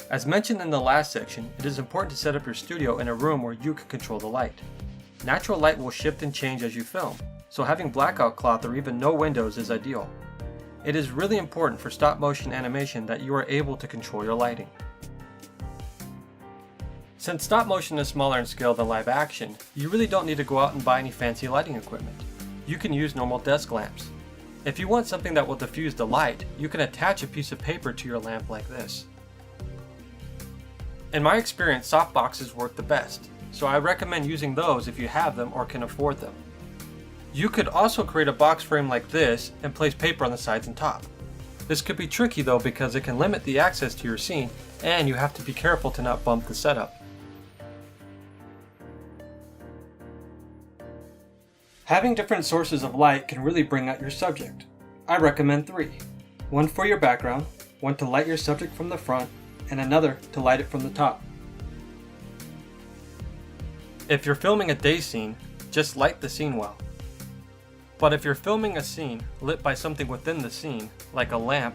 As mentioned in the last section, it is important to set up your studio in a room where you can control the light. Natural light will shift and change as you film, so having blackout cloth or even no windows is ideal. It is really important for stop motion animation that you are able to control your lighting. Since stop motion is smaller in scale than live action, you really don't need to go out and buy any fancy lighting equipment. You can use normal desk lamps. If you want something that will diffuse the light, you can attach a piece of paper to your lamp like this. In my experience, softboxes work the best, so I recommend using those if you have them or can afford them. You could also create a box frame like this and place paper on the sides and top. This could be tricky though because it can limit the access to your scene and you have to be careful to not bump the setup. Having different sources of light can really bring out your subject. I recommend 3. One for your background, one to light your subject from the front, and another to light it from the top. If you're filming a day scene, just light the scene well. But if you're filming a scene lit by something within the scene, like a lamp,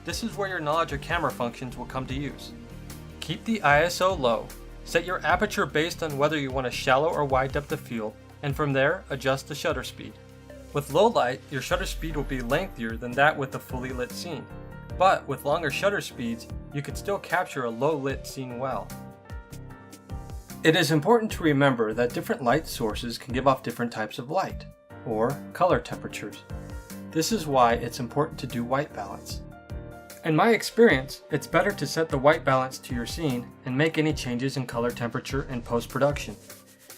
this is where your knowledge of camera functions will come to use. Keep the ISO low, set your aperture based on whether you want a shallow or wide depth of field, and from there, adjust the shutter speed. With low light, your shutter speed will be lengthier than that with a fully lit scene. But with longer shutter speeds, you can still capture a low lit scene well. It is important to remember that different light sources can give off different types of light, or color temperatures. This is why it's important to do white balance. In my experience, it's better to set the white balance to your scene and make any changes in color temperature in post-production.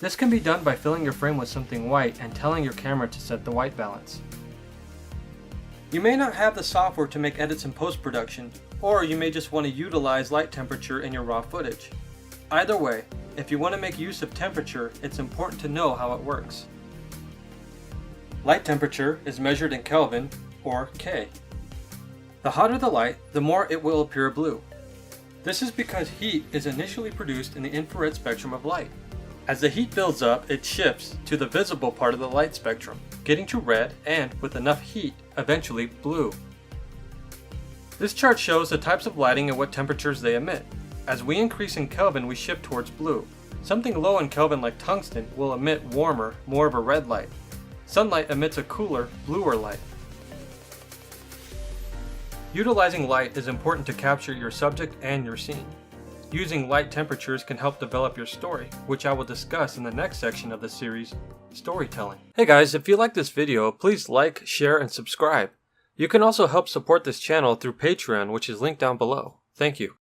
This can be done by filling your frame with something white and telling your camera to set the white balance. You may not have the software to make edits in post-production, or you may just want to utilize light temperature in your raw footage. Either way, if you want to make use of temperature, it's important to know how it works. Light temperature is measured in Kelvin, or K. The hotter the light, the more it will appear blue. This is because heat is initially produced in the infrared spectrum of light. As the heat builds up, it shifts to the visible part of the light spectrum, getting to red and, with enough heat, eventually blue. This chart shows the types of lighting and what temperatures they emit. As we increase in Kelvin, we shift towards blue. Something low in Kelvin like tungsten will emit warmer, more of a red light. Sunlight emits a cooler, bluer light. Utilizing light is important to capture your subject and your scene. Using light temperatures can help develop your story, which I will discuss in the next section of the series, Storytelling. Hey guys, if you like this video, please like, share, and subscribe. You can also help support this channel through Patreon, which is linked down below. Thank you.